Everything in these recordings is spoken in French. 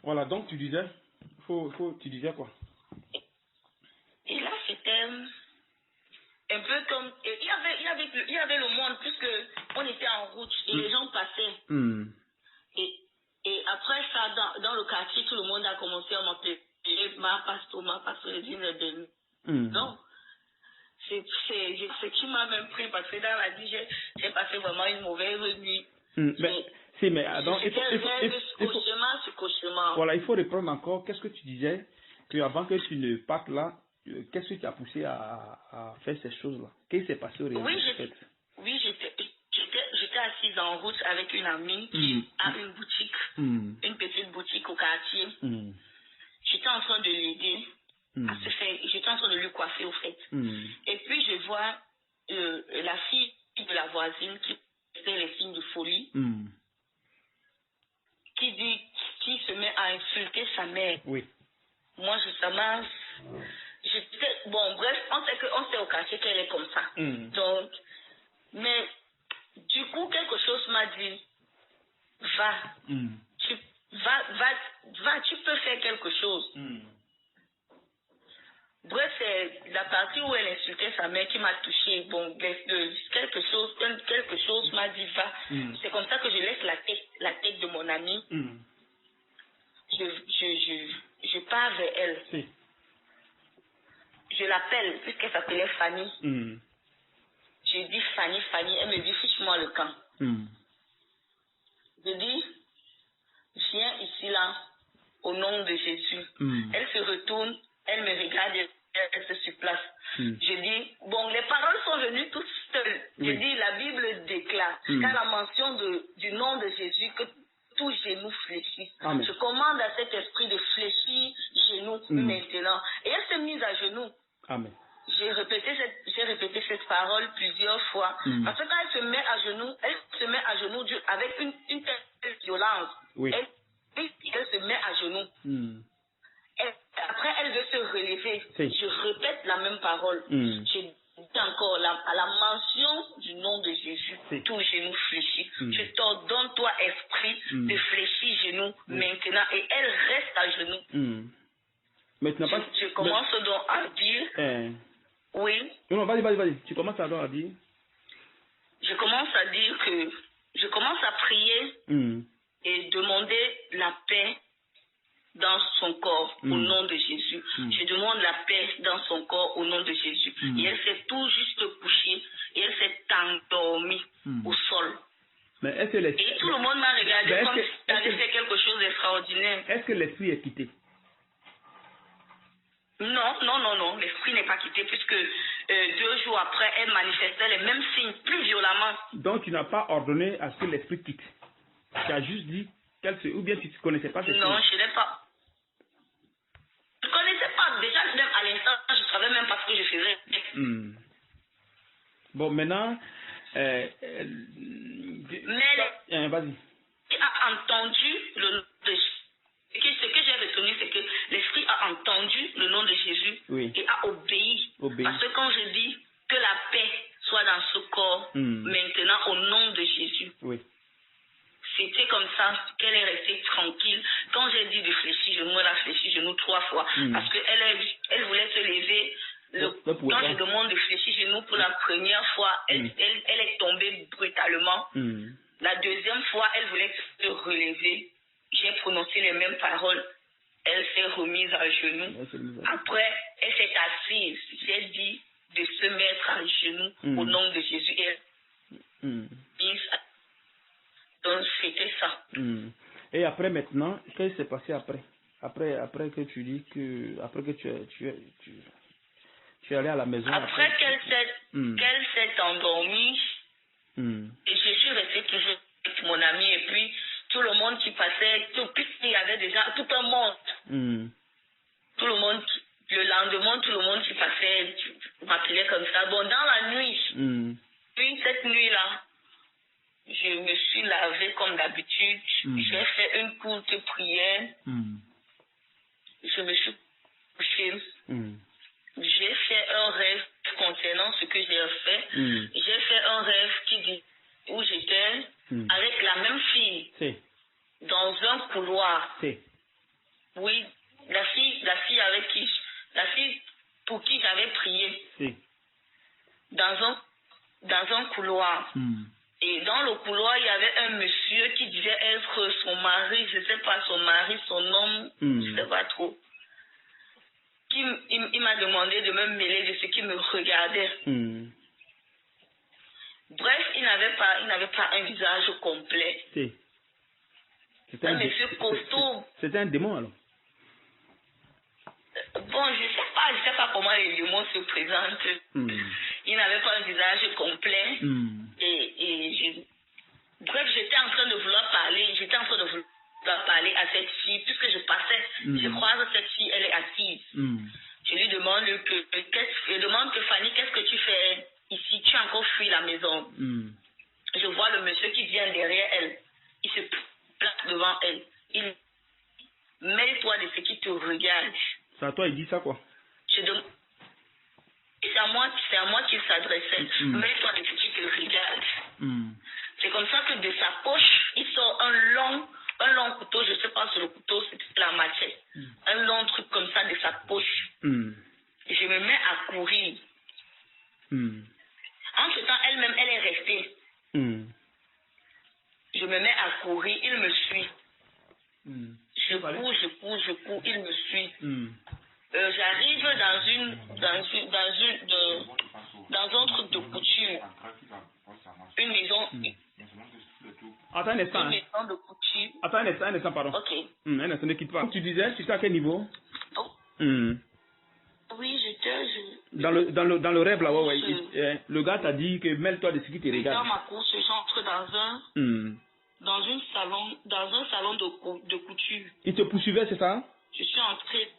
Voilà, donc tu disais, tu disais quoi? Et là, c'était un peu comme... Il y avait le monde, puisque on était en route et les gens passaient. Et après ça, dans le quartier, tout le monde a commencé à m'appeler ma pasteur, les dînes. Donc, c'est ce qui m'a même pris, parce que dans la vie, j'ai passé vraiment une mauvaise nuit. Mais donc, cauchemar. Voilà, il faut reprendre encore. Qu'est-ce que tu disais que avant que tu ne partes là, qu'est-ce qui t'a poussé à faire ces choses-là? Qu'est-ce qui s'est passé au réel? Oui, j'étais assise en route avec une amie qui a une boutique, une petite boutique au quartier. J'étais en train de l'aider à se faire, j'étais en train de lui coiffer au fait. Et puis je vois la fille de la voisine qui fait les signes de folie, qui se met à insulter sa mère. Oui. Moi, bon, bref, on sait au quartier qu'elle est comme ça. Donc, mais du coup, quelque chose m'a dit, va, tu peux faire quelque chose. Bref, c'est la partie où elle insultait sa mère qui m'a touché. Bon, quelque chose m'a dit, va. C'est comme ça que je laisse la tête de mon amie. Je pars vers elle. Si. Je l'appelle, puisqu'elle s'appelait Fanny. Je dis Fanny, elle me dit, fiche-moi le camp. Je dis, viens ici, là, au nom de Jésus. Elle se retourne, elle me regarde, elle se surplace. Je dis, bon, les paroles sont venues toutes seules. Je dis, la Bible déclare, qu'à la mention du nom de Jésus, que tout genou fléchit. Amen. Je commande à cet esprit de fléchir genou maintenant. Et elle s'est mise à genoux. Amen. J'ai répété cette parole plusieurs fois. Parce que quand elle se met à genoux avec une telle violence. Oui. Elle se met à genoux. Après, elle veut se relever. Si. Je répète la même parole. Je dis encore, à la mention du nom de Jésus, tout genou fléchit. Je t'ordonne, toi, esprit, de fléchir genou maintenant. Et elle reste à genoux. Je commence donc à dire... Oui. Non, vas-y. Tu commences à dire. Je commence à dire que je commence à prier et demander la paix dans son corps au nom de Jésus. Je demande la paix dans son corps au nom de Jésus. Et elle s'est tout juste couchée et elle s'est endormie au sol. Mais est-ce que et tout le monde m'a regardé comme si j'avais fait quelque chose d'extraordinaire. Est-ce que l'esprit est quitté? Non, l'esprit n'est pas quitté puisque 2 jours après, elle manifestait les mêmes signes plus violemment. Donc tu n'as pas ordonné à ce que l'esprit quitte. Tu as juste dit ou bien tu ne connaissais pas ces Non, signes? je n'ai pas. Je ne connaissais pas. Déjà, même à l'instant, je ne savais même pas ce que je faisais. Bon, maintenant... Mais vas-y. Elle a entendu le nom de Jésus. Ce que j'ai retenu, c'est que l'esprit a entendu le nom de Jésus et a obéi. Parce que quand je dis que la paix soit dans ce corps, maintenant au nom de Jésus, c'était comme ça qu'elle est restée tranquille. Quand j'ai dit de fléchir genou, elle a fléchi genou 3 fois. Parce qu'elle voulait se lever. Quand je demande de fléchir genou pour la première fois, elle est tombée brutalement. La deuxième fois, elle voulait se relever. J'ai prononcé les mêmes paroles. Elle s'est remise à genoux. Après, elle s'est assise. J'ai dit de se mettre à genoux au nom de Jésus. Donc, c'était ça. Et après, maintenant, qu'est-ce qui s'est passé après? Après que tu dis que... Après que tu es allé à la maison. Après qu'elle s'est endormie, et je suis restée toujours avec mon ami. Et puis, tout le monde qui passait, puisqu'il y avait déjà tout un monde. Tout le monde, le lendemain, tout le monde qui passait m'appelait comme ça. Bon, dans la nuit, puis cette nuit-là, je me suis lavée comme d'habitude. J'ai fait une courte prière. Je me suis couchée. J'ai fait un rêve concernant ce que j'ai fait. J'ai fait un rêve où j'étais avec la même fille dans un couloir. Oui, la fille pour qui j'avais prié. Oui. Dans un couloir. Et dans le couloir, il y avait un monsieur qui disait être son mari, je ne sais pas, son mari, son homme, je ne sais pas trop. Il m'a demandé de me mêler de ce qui me regardait. Bref, il n'avait pas un visage complet. Si. Un monsieur costaud. C'était un démon alors? Bon, je sais pas comment les démons se présentent. Il n'avait pas un visage complet. Bref, j'étais en train de vouloir parler à cette fille, puisque je passais, je croise cette fille, elle est assise. Je lui demande que Fanny, qu'est-ce que tu fais ici? Tu as encore fui la maison. Je vois le monsieur qui vient derrière elle. Il se place devant elle. Il mêle-toi de ce qui te regarde. C'est à toi, il dit ça quoi? C'est à moi qu'il s'adressait. Mêle-toi de ce qui te regarde. C'est comme ça que de sa poche, il sort un long couteau, je ne sais pas si le couteau c'était la machette. Un long truc comme ça de sa poche. Et je me mets à courir. En ce temps, elle-même, elle est restée. Je me mets à courir, il me suit. Je cours, il me suit. J'arrive dans un truc de couture. Une maison. Attends un instant. Une maison de couture. Attends un instant, pardon. Ok. Un instant, ne quitte pas. Tu disais, tu sais à quel niveau? Oui, j'étais. Dans le rêve là, ouais. Le gars t'a dit que mêle-toi de ce qui te regarde. Dans ma course, j'entre dans un salon de couture. Il te poursuivait, c'est ça? Je suis entrée.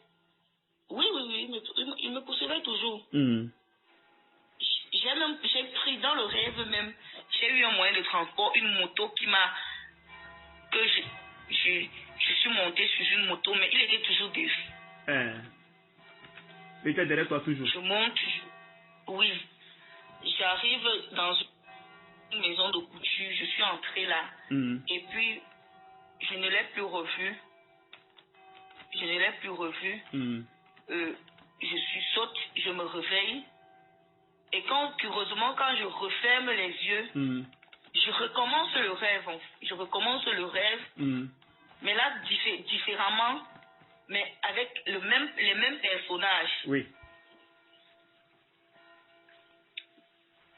Oui, il me poursuivait toujours. J'ai pris dans le rêve même, j'ai eu un moyen de transport, une moto je suis montée sur une moto, mais il était toujours derrière. Il était derrière toi toujours? Je monte, oui. J'arrive dans une maison de couture, je suis entrée là. Et puis, je ne l'ai plus revu. Je suis saute, je me réveille. Et curieusement, quand je referme les yeux, je recommence le rêve. Mais là, différemment, mais avec les mêmes personnages. Oui.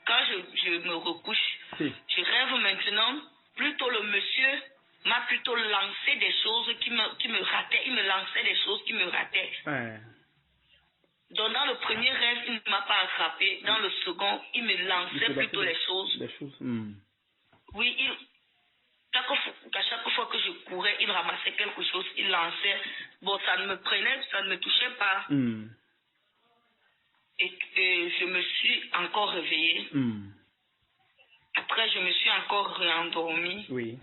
Quand je me recouche, je rêve maintenant, plutôt le monsieur m'a plutôt lancé des choses qui me rataient. Il me lançait des choses qui me rataient. Donc dans le premier rêve, il ne m'a pas attrapé. Dans le second, il me lançait plutôt les choses. Oui, à chaque fois que je courais, il ramassait quelque chose, il lançait. Bon, ça ne me touchait pas. Et je me suis encore réveillée. Après, je me suis encore réendormie. Oui.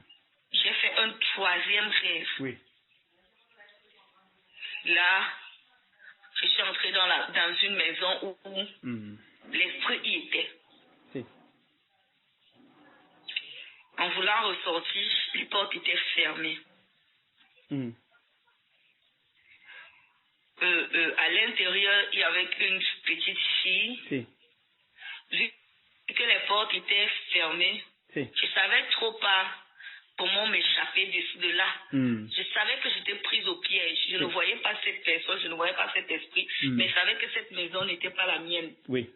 J'ai fait un troisième rêve. Oui. Là, je suis entrée dans une maison où l'esprit y était. En voulant ressortir, les portes étaient fermées. À l'intérieur, il y avait une petite fille. Vu que les portes étaient fermées, je ne savais trop pas comment m'échapper de là. Je savais que j'étais prise au piège. Je ne voyais pas cette personne, je ne voyais pas cet esprit, mais je savais que cette maison n'était pas la mienne. Oui.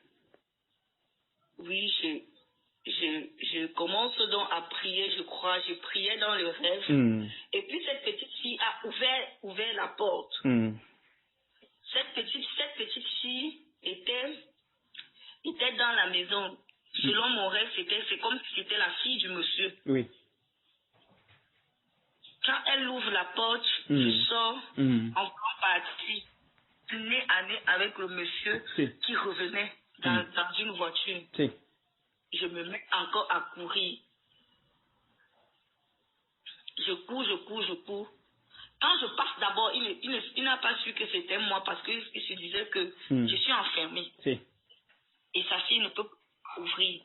Oui, je commence donc à prier, je crois. Je priais dans le rêve. Et puis cette petite fille a ouvert la porte. Cette petite fille était dans la maison. Selon mon rêve, c'est comme si c'était la fille du monsieur. Oui. Quand elle ouvre la porte, je sors en grande partie, nez à nez avec le monsieur qui revenait dans une voiture. Je me mets encore à courir. Je cours. Quand je passe d'abord, il n'a pas su que c'était moi parce qu'il se disait que je suis enfermée. Et sa fille ne peut pas ouvrir.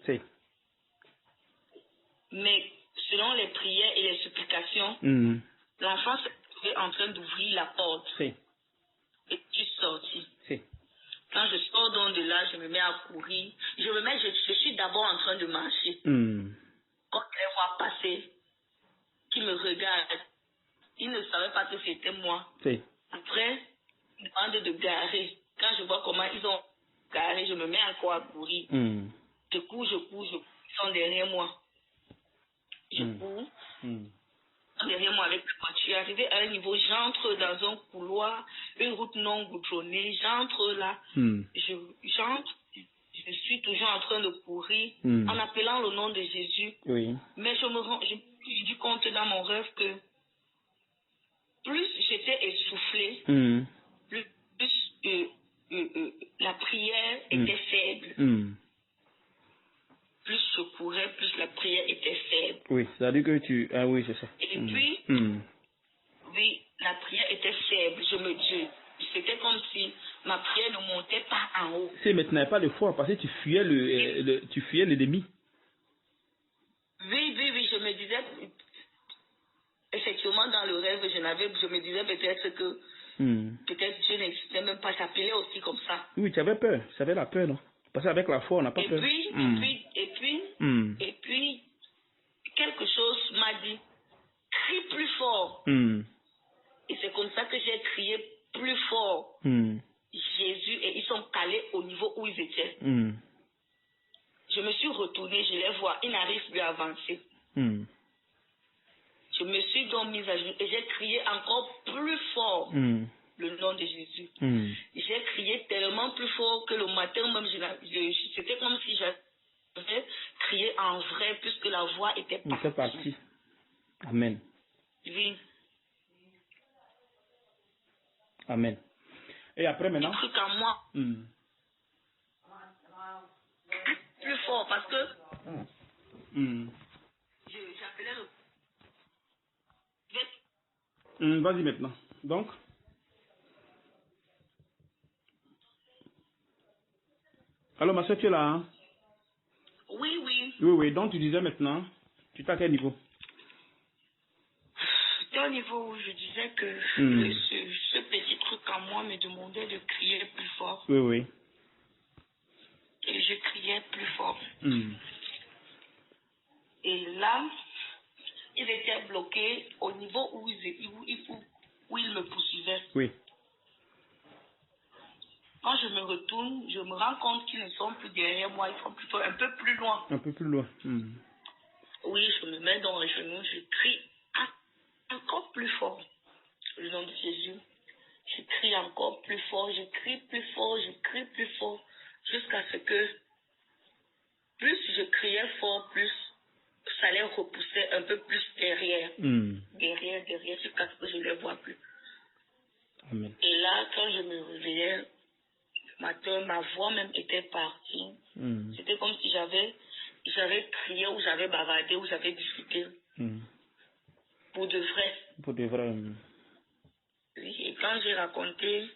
Mais selon les prières et les supplications, l'enfant j'étais en train d'ouvrir la porte. Si. Et je suis sortie. Si. Quand je sors donc de là, je me mets à courir. Je suis d'abord en train de marcher. Quand les voient passer, qui me regardent, ils ne savaient pas que c'était moi. Si. Après, ils me demandent de garer. Quand je vois comment ils ont garé, je me mets encore à courir. Je cours. Ils sont derrière moi. Je cours. Derrière moi avec la voiture. Arrivé à un niveau, j'entre dans un couloir, une route non goudronnée. J'entre là. J'entre. Je suis toujours en train de courir en appelant le nom de Jésus. Oui. Mais je me suis rendu compte dans mon rêve que plus j'étais essoufflée, plus la prière était faible. Plus je courais, plus la prière était faible. Oui, c'est-à-dire que tu... Ah oui, c'est ça. Et puis, oui, la prière était faible. C'était comme si ma prière ne montait pas en haut. C'est mais tu n'avais pas de foi parce que tu fuyais l'ennemi. Oui, je me disais, effectivement, dans le rêve, je me disais peut-être que peut-être Dieu n'existait même pas, s'appelait aussi comme ça. Oui, tu avais peur, tu avais la peur, non? Parce qu'avec la foi, on n'a pas peur. Et puis, quelque chose m'a dit, crie plus fort. Et c'est comme ça que j'ai crié plus fort. Jésus, et ils sont calés au niveau où ils étaient. Je me suis retournée, je les vois, ils n'arrivent plus à avancer. Je me suis donc mise à genoux et j'ai crié encore plus fort le nom de Jésus. J'ai crié tellement plus fort que le matin même, c'était comme si j'avais crié en vrai puisque la voix était partie. Amen. Oui. Amen. Et après maintenant? Un truc en moi. Plus fort parce que j'appelais le... Vas-y maintenant. Donc? Alors ma soeur, tu es là, hein? Oui. Oui. Donc tu disais maintenant, tu es à quel niveau? C'était au niveau où je disais que ce petit truc en moi me demandait de crier plus fort. Oui. Et je criais plus fort. Et là, ils étaient bloqués au niveau où ils me poursuivaient. Oui. Quand je me retourne, je me rends compte qu'ils ne sont plus derrière moi, ils sont plutôt un peu plus loin. Un peu plus loin. Oui, je me mets dans les genoux, je crie encore plus fort le nom de Jésus. Je crie encore plus fort, je crie plus fort, jusqu'à ce que plus je criais fort, plus ça les repoussait un peu plus derrière. Derrière, jusqu'à ce que je ne les vois plus. Amen. Et là, quand je me réveillais, le matin, ma voix même était partie. C'était comme si j'avais crié ou j'avais bavardé ou j'avais discuté. Pour de vrai. Pour de vrai. Oui, et quand j'ai raconté...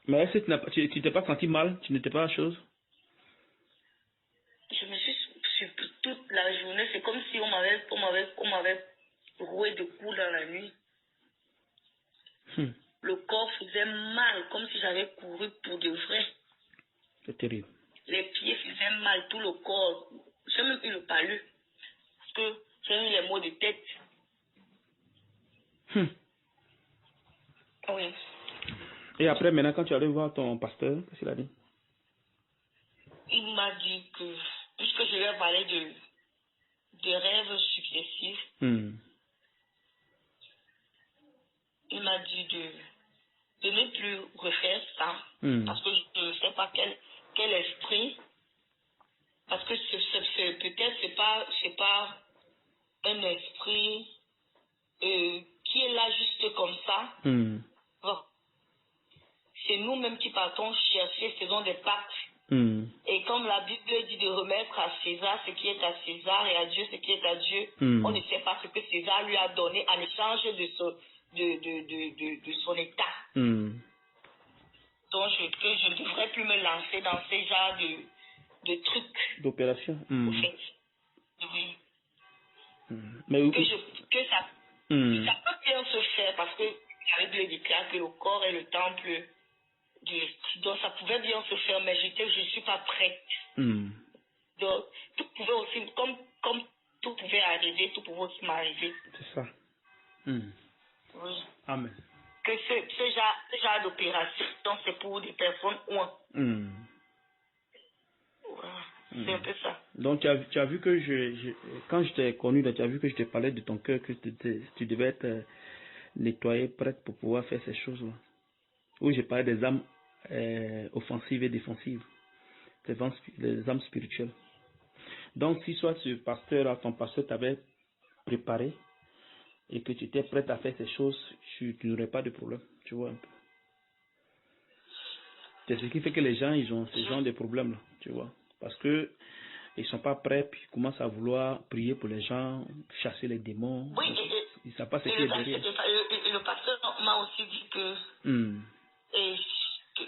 Mais est-ce que tu t'es pas senti mal? Tu n'étais pas à chose? Je me suis toute la journée, c'est comme si on m'avait roué de coups dans la nuit. Le corps faisait mal, comme si j'avais couru pour de vrai. C'est terrible. Les pieds faisaient mal, tout le corps. J'ai même eu le palu. Parce que j'ai eu les maux de tête. Oui. Et après, maintenant, quand tu allais voir ton pasteur, qu'est-ce qu'il a dit? Il m'a dit que, puisque je lui ai parlé de rêves successifs, il m'a dit de ne plus refaire ça. Parce que je ne sais pas quel esprit. Parce que peut-être c'est pas un esprit qui est là juste comme ça. Bon. C'est nous-mêmes qui partons chercher, faisons des pactes. Et comme la Bible dit de remettre à César ce qui est à César et à Dieu ce qui est à Dieu, on ne sait pas ce que César lui a donné en échange de son état. Donc je ne devrais plus me lancer dans ces genres de trucs. D'opération. En fait. Oui. Mais que ça Ça peut bien se faire parce que la Bible déclare que le corps est le temple de l'esprit. Donc ça pouvait bien se faire, mais je ne suis pas prête. Donc tout pouvait aussi, comme tout pouvait arriver, tout pouvait aussi m'arriver. C'est ça. Oui. Amen. Que ce genre d'opération, c'est pour des personnes où c'est un peu ça. Donc tu as vu que quand je t'ai connu, tu as vu que je te parlais de ton cœur, que tu devais être nettoyé, prête pour pouvoir faire ces choses-là. Où je parlais des âmes offensives et défensives, des âmes spirituelles. Donc si soit ce pasteur, ton pasteur t'avait préparé et que tu étais prête à faire ces choses, tu n'aurais pas de problème, tu vois un peu. C'est ce qui fait que les gens, ils ont ce genre de problèmes là, tu vois. Parce que ils sont pas prêts, puis ils commencent à vouloir prier pour les gens, chasser les démons. Oui, ils savent pas ce qui est derrière. Le pasteur m'a aussi dit que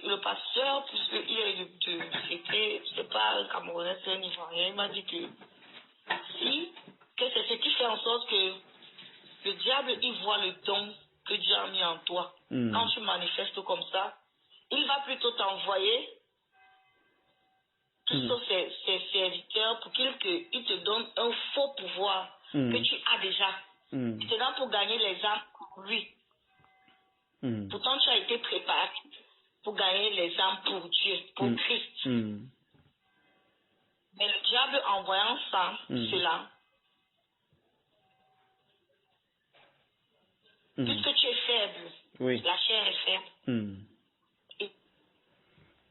le pasteur, puisqu'il est c'est pas un Camerounais, c'est un Ivoirien, il m'a dit que c'est ce qui fait en sorte que le diable, il voit le don que Dieu a mis en toi. Quand tu manifestes comme ça, il va plutôt t'envoyer tous ses serviteurs pour qu'il te donne un faux pouvoir que tu as déjà. C'est là pour gagner les âmes pour lui. Pourtant, tu as été préparé pour gagner les âmes pour Dieu, pour Christ. Mais le diable, en voyant cela, puisque tu es faible, la chair est faible, et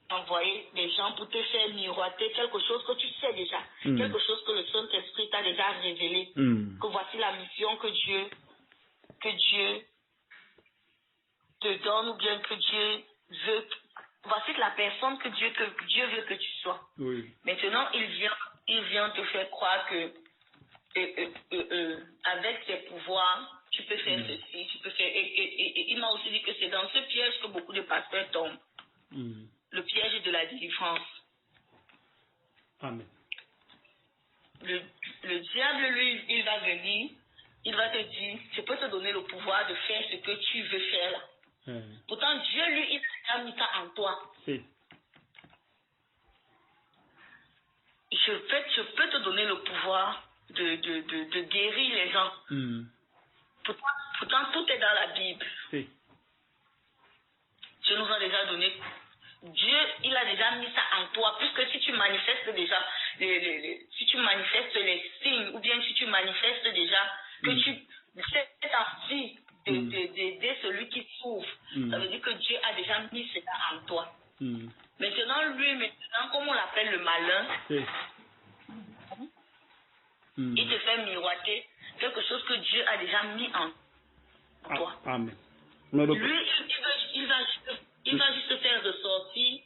envoyer des gens pour te faire miroiter quelque chose que tu sais déjà, quelque chose que le Saint-Esprit t'a déjà révélé, que voici la mission que Dieu te donne, ou bien que Dieu veut. Voici la personne que Dieu veut que tu sois. Maintenant, il vient te faire croire que avec tes pouvoirs, tu peux faire ceci, tu peux faire. Et il m'a aussi dit que c'est dans ce piège que beaucoup de pasteurs tombent. Le piège de la délivrance. Amen. Le diable, lui, il va venir, il va te dire, je peux te donner le pouvoir de faire ce que tu veux faire là. Pourtant, Dieu, lui, il a mis ça en toi. Je peux te donner le pouvoir de guérir les gens. Pourtant, tout est dans la Bible. Dieu nous a déjà donné. Dieu, il a déjà mis ça en toi, puisque si tu manifestes déjà, si tu manifestes les signes, ou bien si tu manifestes déjà que tu cette envie d'aider celui qui souffre, ça veut dire que Dieu a déjà mis cela en toi. Maintenant, comme on l'appelle le malin, il te fait miroiter quelque chose que Dieu a déjà mis en toi. Amen. Lui, il va juste faire ressortir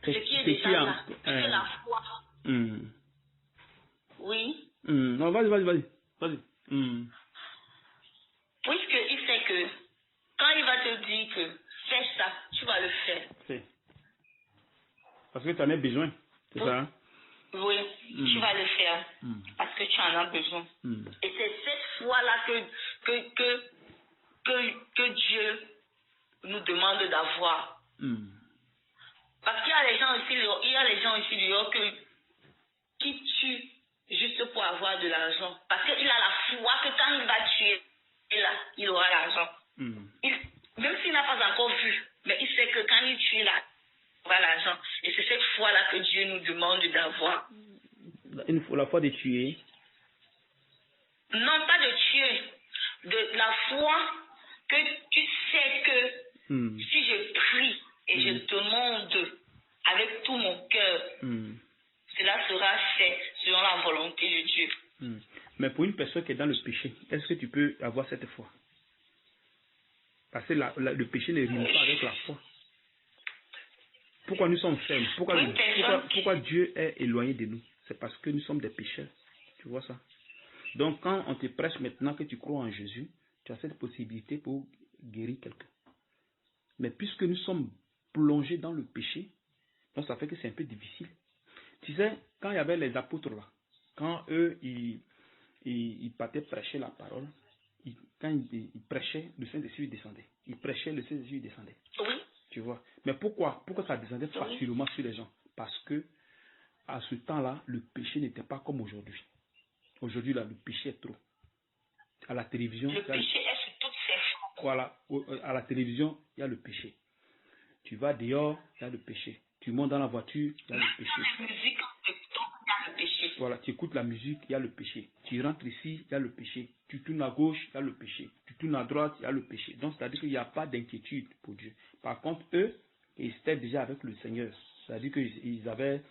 ce qui est déjà là. C'est la foi. Oui. Non, vas-y. Puisqu'il sait que quand il va te dire que fais ça, tu vas le faire. Parce que tu en as besoin, c'est ça, hein? Oui, tu vas le faire parce que tu en as besoin. Et c'est cette foi-là que Dieu nous demande d'avoir. Parce qu'il y a les gens ici dehors qui tuent juste pour avoir de l'argent. Parce qu'il a la foi que quand il va tuer, là, il aura l'argent. Même s'il n'a pas encore vu, mais il sait que quand il tue là, il aura l'argent. Et c'est cette foi-là que Dieu nous demande d'avoir. La foi de tuer? Non, pas de tuer. De la foi que tu sais que si je prie et je demande avec tout mon cœur, cela sera fait selon la volonté de Dieu. Mais pour une personne qui est dans le péché, est-ce que tu peux avoir cette foi? Parce que le péché ne rime pas avec la foi. Pourquoi nous sommes faibles? Pourquoi Dieu est éloigné de nous? C'est parce que nous sommes des pécheurs. Tu vois ça? Donc quand on te prêche maintenant que tu crois en Jésus, tu as cette possibilité pour guérir quelqu'un. Mais puisque nous sommes plongés dans le péché, donc ça fait que c'est un peu difficile. Tu sais, quand il y avait les apôtres là, quand eux, ils partaient prêcher la parole, quand il prêchait, le Saint-Esprit descendait. Il prêchait, le Saint-Esprit descendait. Oui. Tu vois. Mais pourquoi ça descendait facilement sur les gens? Parce que à ce temps-là, le péché n'était pas comme aujourd'hui. Aujourd'hui, là, le péché est trop. À la télévision... Le péché est sur toutes ses formes. Voilà. À la télévision, il y a le péché. Tu vas dehors, il y a le péché. Tu montes dans la voiture, il y a le péché. La musique, il y a le péché. Voilà, tu écoutes la musique, il y a le péché. Tu rentres ici, il y a le péché. Tu tournes à gauche, il y a le péché. Tu tournes à droite, il y a le péché. Donc, c'est-à-dire qu'il n'y a pas d'inquiétude pour Dieu. Par contre, eux, ils étaient déjà avec le Seigneur. C'est-à-dire qu'ils avaient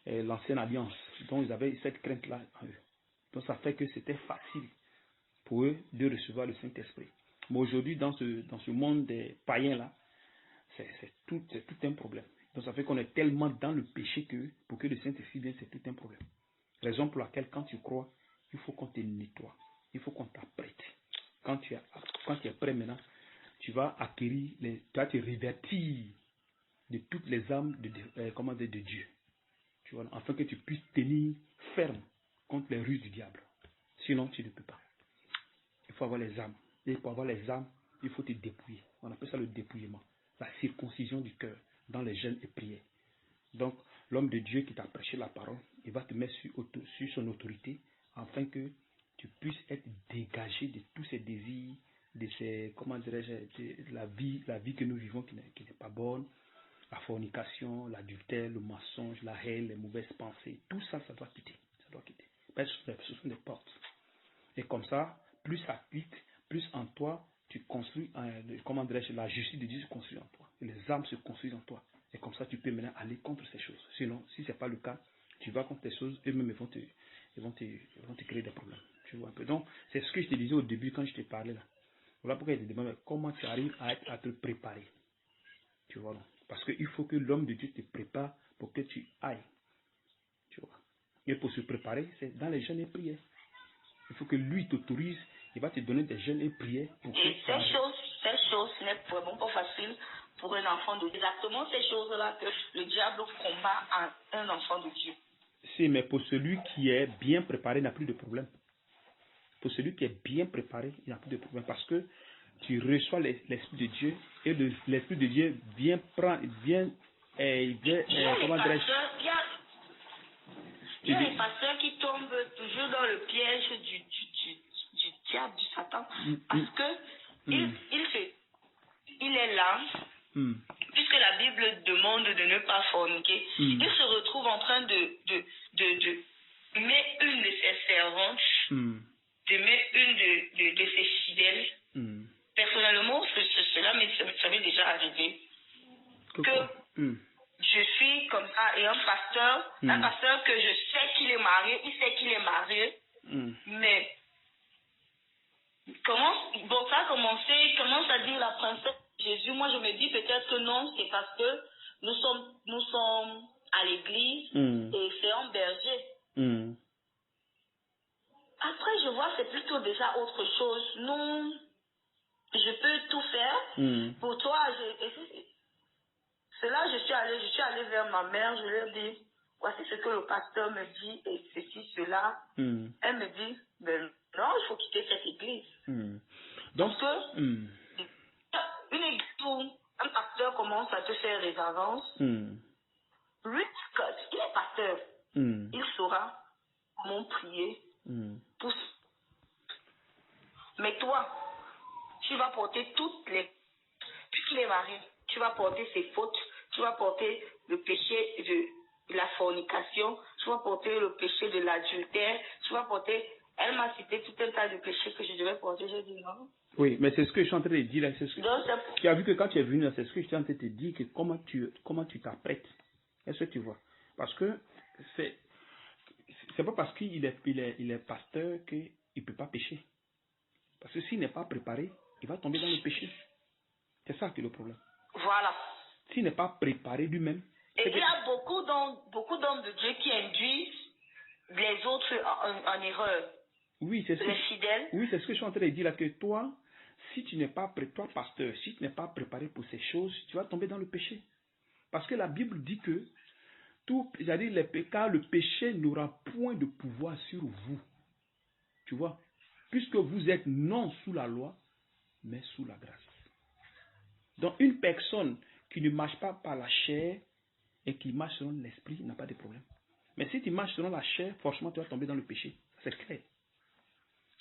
l'ancienne alliance. Donc, ils avaient cette crainte-là en eux. Donc, ça fait que c'était facile pour eux de recevoir le Saint-Esprit. Mais aujourd'hui, dans ce monde des païens-là, c'est tout un problème. Donc, ça fait qu'on est tellement dans le péché que pour que le Saint-Esprit vienne, c'est tout un problème. Raison pour laquelle, quand tu crois, il faut qu'on te nettoie. Il faut qu'on t'apprête. Quand tu es prêt maintenant, tu vas acquérir, tu vas te revertir de toutes les âmes de Dieu. Tu vois, afin que tu puisses tenir ferme contre les ruses du diable. Sinon, tu ne peux pas. Il faut avoir les âmes. Et pour avoir les âmes, il faut te dépouiller. On appelle ça le dépouillement. La circoncision du cœur dans les jeûnes et prières. Donc, l'homme de Dieu qui t'a prêché la parole, il va te mettre sur son autorité afin que tu puisses être dégagé de tous ces désirs, de ces, comment dirais-je, de la vie que nous vivons qui n'est pas bonne, la fornication, l'adultère, le mensonge, la haine, les mauvaises pensées, tout ça, ça doit quitter. Ça doit quitter. Ce sont des portes. Et comme ça, plus ça quitte, plus en toi, tu construis, comment dirais-je, la justice de Dieu se construit en toi. Et les âmes se construisent en toi. Et comme ça, tu peux maintenant aller contre ces choses. Sinon, si ce n'est pas le cas, tu vas contre ces choses, eux-mêmes vont te créer des problèmes. Tu vois un peu. Donc, c'est ce que je te disais au début quand je te parlais là. Voilà pourquoi je te demande comment tu arrives à te préparer. Tu vois. Donc. Parce qu'il faut que l'homme de Dieu te prépare pour que tu ailles. Tu vois. Et pour se préparer, c'est dans les jeûnes et prières. Il faut que lui t'autorise, il va te donner des jeûnes et prières. Et ces choses, ce n'est vraiment pas facile pour un enfant de Dieu. Exactement ces choses-là que le diable combat à un enfant de Dieu. Si, mais pour celui qui est bien préparé, il n'a plus de problème. Pour celui qui est bien préparé, il n'a plus de problème. Parce que tu reçois l'Esprit de Dieu et l'Esprit de Dieu vient prendre, comment dirais-je? Il y a les pasteurs qui tombent toujours dans le piège du diable, du Satan, parce que il est là, puisque la Bible demande de ne pas forniquer. Il se retrouve en train de mettre une de ses servantes, de mettre une de ses fidèles. Personnellement, cela m'est déjà arrivé. Je suis comme ça, et un pasteur que je sais qu'il est marié, il sait qu'il est marié, mais ça a commencé, il commence à dire la princesse Jésus. Moi, je me dis peut-être que non, c'est parce que nous sommes à l'église et c'est un berger. Après, je vois c'est plutôt déjà autre chose. Non, je peux tout faire. Pour toi, c'est là je suis allée vers ma mère, je lui ai dit, voici ce que le pasteur me dit, et ceci, cela. Elle me dit, ben non, il faut quitter cette église. Donc, parce que une église où un pasteur commence à te faire des avances, lui, il est pasteur, il saura comment prier. Mais toi, tu vas porter puisqu'il est marié, tu vas porter ses fautes, tu vas porter le péché de la fornication, tu vas porter le péché de l'adultère, tu vas porter... Elle m'a cité tout un tas de péchés que je devais porter, j'ai dit non. Oui, mais c'est ce que je suis en train de dire là. Tu as vu que quand tu es venu là, c'est ce que je suis en train de te dire, que comment tu t'apprêtes. Est-ce que tu vois? Parce que c'est pas parce qu'il est pasteur qu'il ne peut pas pécher. Parce que s'il n'est pas préparé, il va tomber dans le péché. C'est ça qui est le problème. Voilà. S'il n'est pas préparé lui-même. Et il y a beaucoup d'hommes de Dieu qui induisent les autres en erreur. Oui, c'est les fidèles. Oui, c'est ce que je suis en train de dire là, que toi, si tu n'es pas toi pasteur, si tu n'es pas préparé pour ces choses, tu vas tomber dans le péché. Parce que la Bible dit que car le péché n'aura point de pouvoir sur vous. Tu vois, puisque vous êtes non sous la loi, mais sous la grâce. Donc, une personne qui ne marche pas par la chair et qui marche selon l'esprit n'a pas de problème. Mais si tu marches selon la chair, forcément, tu vas tomber dans le péché. C'est clair.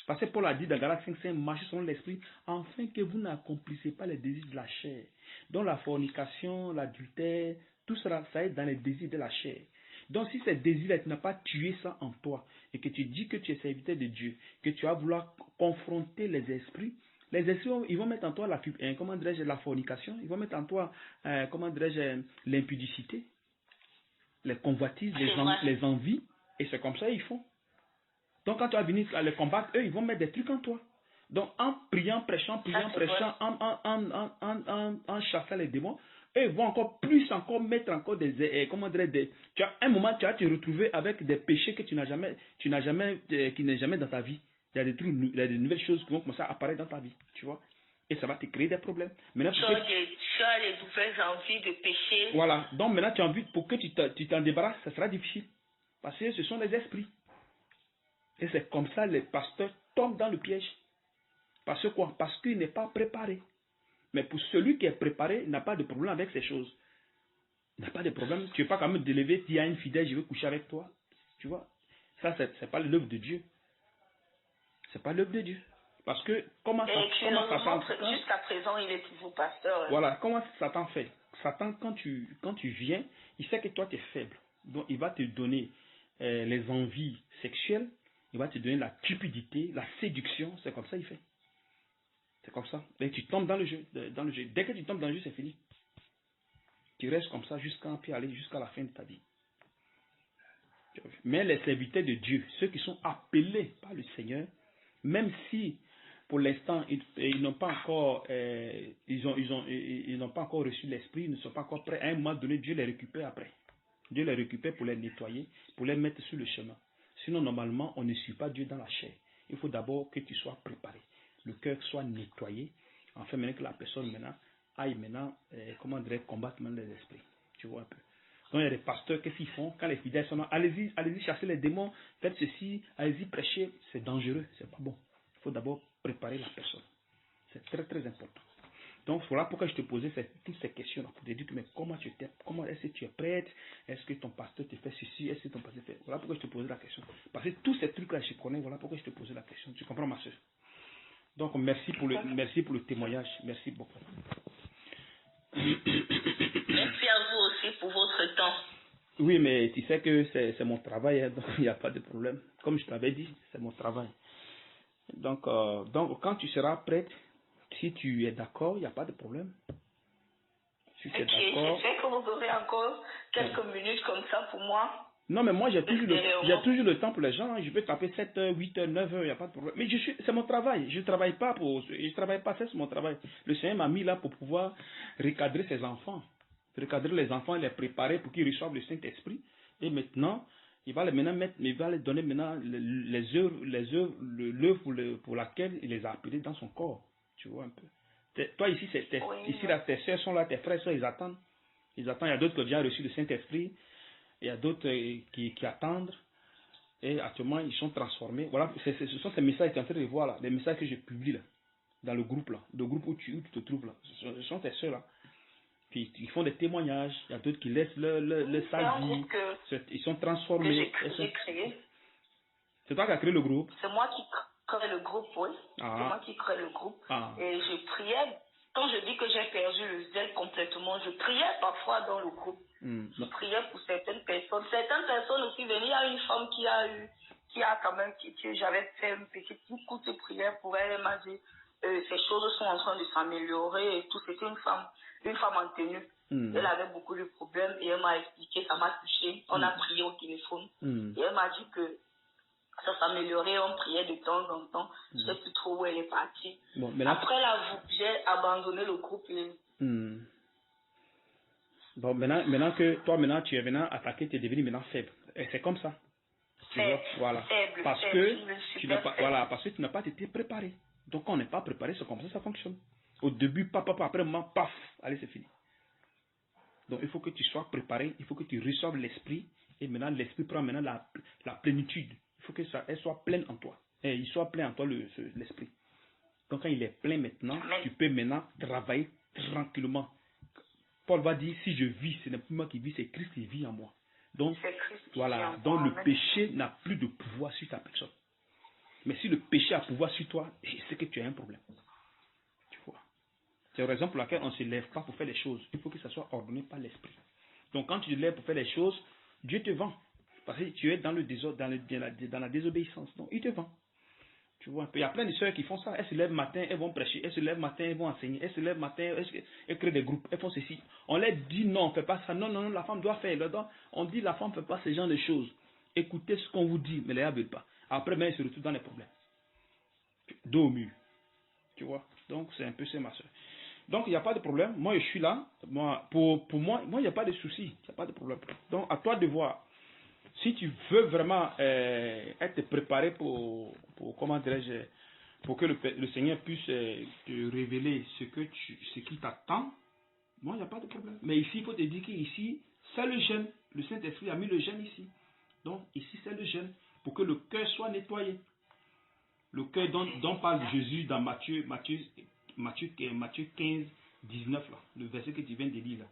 Parce que Paul a dit dans Galates 5:5, marchez selon l'esprit, afin que vous n'accomplissez pas les désirs de la chair. Donc la fornication, l'adultère, tout cela, ça est dans les désirs de la chair. Donc si ces désirs-là, tu n'as pas tué ça en toi, et que tu dis que tu es serviteur de Dieu, que tu vas vouloir confronter les esprits, ils vont mettre en toi la fornication, ils vont mettre en toi, l'impudicité, les convoitises, les envies, et c'est comme ça qu'ils font. Donc quand tu vas venir les combattre, eux, ils vont mettre des trucs en toi. Donc en priant, prêchant, en chassant les démons, eux, ils vont encore mettre encore tu as un moment, tu vas te retrouver avec des péchés que qui n'est jamais dans ta vie. Il y a des trucs, il y a des nouvelles choses qui vont commencer à apparaître dans ta vie, tu vois. Et ça va te créer des problèmes. Maintenant, tu as les nouvelles envies de péché. Voilà. Donc maintenant, tu as envie, pour que tu t'en débarrasses, ça sera difficile. Parce que ce sont les esprits. Et c'est comme ça les pasteurs tombent dans le piège. Parce que quoi? Parce qu'il n'est pas préparé. Mais pour celui qui est préparé, il n'a pas de problème avec ces choses. Il n'a pas de problème. Tu ne veux pas quand même te lever, tu as une fidèle, je veux coucher avec toi. Tu vois? Ça, c'est pas l'œuvre de Dieu. C'est pas l'œuvre de Dieu. Parce que comment Satan... Jusqu'à présent, il est toujours pasteur. Voilà, comment Satan fait? Satan, quand tu viens, il sait que toi, tu es faible. Donc, il va te donner les envies sexuelles, il va te donner la cupidité, la séduction. C'est comme ça qu'il fait. C'est comme ça. Et tu tombes dans le jeu. Dès que tu tombes dans le jeu, c'est fini. Tu restes comme ça jusqu'à la fin de ta vie. Mais les serviteurs de Dieu, ceux qui sont appelés par le Seigneur, même si pour l'instant ils n'ont pas encore ils n'ont pas encore reçu l'esprit, ils ne sont pas encore prêts, à un moment donné, Dieu les récupère après. Dieu les récupère pour les nettoyer, pour les mettre sur le chemin. Sinon, normalement, on ne suit pas Dieu dans la chair. Il faut d'abord que tu sois préparé. Le cœur soit nettoyé, afin maintenant que la personne aille combattre les esprits. Tu vois un peu. Donc il y a des pasteurs, qu'est-ce qu'ils font? Quand les fidèles sont là, allez-y chasser les démons, faites ceci, allez-y prêcher. C'est dangereux, c'est pas bon. Il faut d'abord préparer la personne. C'est très très important. Donc voilà pourquoi je te posais toutes ces questions-là, pour te dire mais comment est-ce que tu es prête? Est-ce que ton pasteur te fait ceci? Est-ce que ton pasteur fait... Voilà pourquoi je te posais la question. Parce que tous ces trucs-là, je connais, voilà pourquoi je te posais la question. Tu comprends, ma soeur? Donc merci pour le témoignage. Merci beaucoup. Merci à vous aussi pour votre temps. Oui, mais tu sais que c'est mon travail, hein, donc il n'y a pas de problème. Comme je t'avais dit, c'est mon travail. Donc quand tu seras prête, si tu es d'accord, il n'y a pas de problème. Si tu es d'accord. Je sais que vous aurez encore quelques minutes comme ça pour moi. Non, mais moi, j'ai toujours le temps pour les gens. Je peux taper 7 heures, 8 heures, 9 heures, il n'y a pas de problème. Mais c'est mon travail. Je ne travaille pas c'est mon travail. Le Seigneur m'a mis là pour pouvoir recadrer ses enfants. Recadrer les enfants, les préparer pour qu'ils reçoivent le Saint-Esprit. Et maintenant, il va les donner maintenant l'œuvre pour laquelle il les a appelés dans son corps. Tu vois un peu. Toi, ici, ici là, tes soeurs sont là, tes frères, ils attendent. Ils attendent. Il y a d'autres qui ont déjà reçu le Saint-Esprit. Il y a d'autres qui attendent. Et actuellement, ils sont transformés. Voilà, ce sont ces messages que tu es en train de voir là. Les messages que je publie là. Dans le groupe là. Le groupe où tu te trouves là. Ce sont tes soeurs là. Puis ils font des témoignages. Il y a d'autres qui laissent sa vie. Ils sont transformés. J'ai créé. C'est toi qui as créé le groupe? C'est moi qui crée le groupe, oui. C'est moi qui crée le groupe. Et je priais. Quand je dis que j'ai perdu le zèle complètement, je priais parfois dans le groupe. Je priais pour certaines personnes. Certaines personnes aussi venaient. Il y a une femme qui a quand même, que j'avais fait une petite courte prière pour elle. Elle m'a dit, ces choses sont en train de s'améliorer et tout. C'était une femme en tenue. Elle avait beaucoup de problèmes et elle m'a expliqué, ça m'a touché. On a prié au téléphone. Et elle m'a dit que ça s'améliorait, on priait de temps en temps. Je ne sais plus trop où elle est partie. Bon, après j'ai abandonné le groupe. Bon, maintenant que toi, tu es maintenant attaqué, tu es devenu maintenant faible. Et c'est comme ça. Voilà. Parce que tu n'as pas été préparé. Donc, quand on n'est pas préparé, c'est comme ça fonctionne. Au début, après, paf, allez, c'est fini. Donc, il faut que tu sois préparé, il faut que tu reçoives l'esprit. Et maintenant, l'esprit prend maintenant la plénitude. Il faut que elle soit pleine en toi. Et il soit plein en toi, l'esprit. Donc quand il est plein maintenant, tu peux maintenant travailler tranquillement. Paul va dire, si je vis, ce n'est plus moi qui vis, c'est Christ qui vit en moi. Donc, voilà, donc le péché n'a plus de pouvoir sur ta personne. Mais si le péché a pouvoir sur toi, c'est que tu as un problème. Tu vois. C'est la raison pour laquelle on ne se lève pas pour faire les choses. Il faut que ça soit ordonné par l'esprit. Donc quand tu te lèves pour faire les choses, Dieu te vend. Parce que tu es dans le désordre, dans la désobéissance. Donc il te vend. Tu vois, il y a plein de sœurs qui font ça. Elles se lèvent le matin, elles vont prêcher. Elles se lèvent le matin, elles vont enseigner. Elles se lèvent le matin, elles créent des groupes. Elles font ceci. On leur dit non, on ne fait pas ça. Non, non, non, la femme doit faire. On dit la femme ne fait pas ce genre de choses. Écoutez ce qu'on vous dit, mais les gars ne veulent pas. Après, mais elles se retrouvent dans les problèmes. Dos au mur. Tu vois. Donc, c'est un peu ça, ma soeur. Donc, il n'y a pas de problème. Moi, je suis là. Moi, pour moi, il n'y a pas de souci. Il n'y a pas de problème. Donc, à toi de voir. Si tu veux vraiment être préparé pour comment dirais-je, pour que le Seigneur puisse te révéler ce qui t'attend, moi, il n'y a pas de problème. Mais ici, il faut te dire qu'ici, c'est le jeûne. Le Saint-Esprit a mis le jeûne ici. Donc, ici, c'est le jeûne. Pour que le cœur soit nettoyé. Le cœur dont parle Jésus dans Matthieu 15, 19, là, le verset que tu viens de lire là.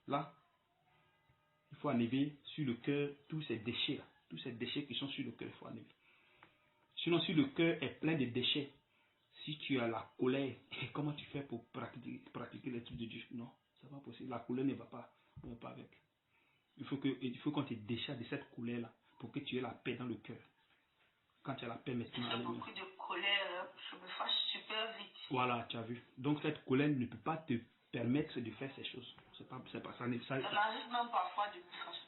Là, il faut enlever sur le cœur tous ces déchets là. Tous ces déchets qui sont sur le cœur, il faut enlever. Sinon, si le cœur est plein de déchets, si tu as la colère, comment tu fais pour pratiquer les trucs de Dieu? Non, c'est pas possible. La colère ne va pas avec. Il faut qu'on te décharge de cette colère là pour que tu aies la paix dans le cœur. Quand tu as la paix maintenant. J'ai beaucoup de colère, je me fâche super vite. Voilà, tu as vu. Donc cette colère ne peut pas te permettre de faire ces choses. C'est pas ça. Ça m'arrive même parfois de me fâcher.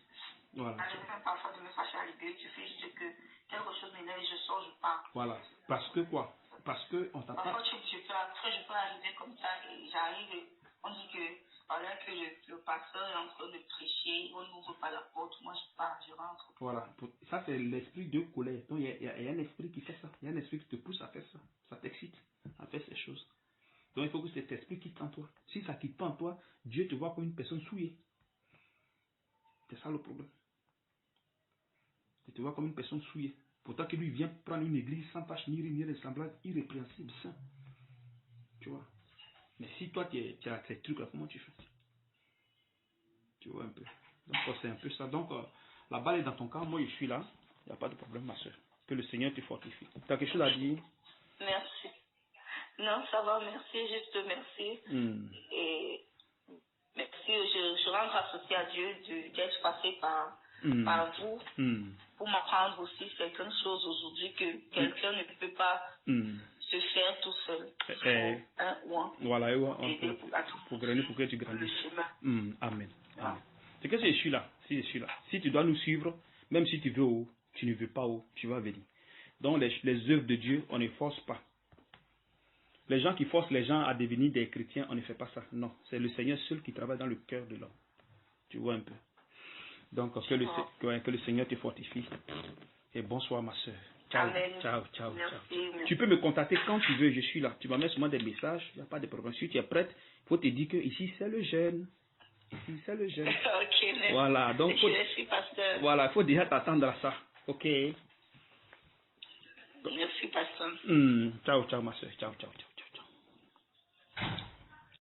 Voilà. Ça m'arrive même parfois de me fâcher à l'église. Tu fais juste que quelque chose m'énerve, je sors, je pars. Voilà. Parce que quoi? Parce que on t'a pas. Parfois je peux arriver comme ça et j'arrive. On dit que pendant que le pasteur est en train de prêcher, on n'ouvre pas la porte, moi je pars, je rentre. Voilà, ça c'est l'esprit de colère. Donc il y a un esprit qui fait ça, il y a un esprit qui te pousse à faire ça, ça t'excite à faire ces choses. Donc il faut que cet esprit quitte en toi. Si ça quitte pas en toi, Dieu te voit comme une personne souillée. C'est ça le problème. Il te voit comme une personne souillée. Pourtant que lui vient prendre une église sans tache ni ressemblance, irrépréhensible, saint. Tu vois. Mais si toi tu as ces trucs là, comment tu fais? Tu vois un peu. Donc c'est un peu ça. Donc la balle est dans ton camp, moi je suis là. Il n'y a pas de problème, ma soeur. Que le Seigneur te fortifie. Tu as quelque chose à dire? Merci. Non, ça va, merci, juste merci. Et merci, je rends grâce aussi à Dieu d'être passé par vous pour m'apprendre aussi certaines choses aujourd'hui que quelqu'un ne peut pas se faire tout seul. Voilà, pour que tu grandisses. Amen. C'est que si je suis là, si tu dois nous suivre, même si tu veux ou tu ne veux pas ou tu vas venir. Donc les œuvres de Dieu, on ne force pas. Les gens qui forcent les gens à devenir des chrétiens, on ne fait pas ça. Non, c'est le Seigneur seul qui travaille dans le cœur de l'homme. Tu vois un peu. Donc que le Seigneur te fortifie. Et bonsoir ma soeur. Ciao. Amen. Ciao. Merci. Tu peux me contacter quand tu veux, je suis là. Tu m'amènes souvent des messages, il n'y a pas de problème. Si tu es prête, il faut te dire que ici c'est le jeûne. Ici c'est le jeûne. Ok, merci. Voilà, donc Je suis pasteur. voilà, il faut déjà t'attendre à ça. Ok. Merci pasteur. Ciao ma soeur. Ciao.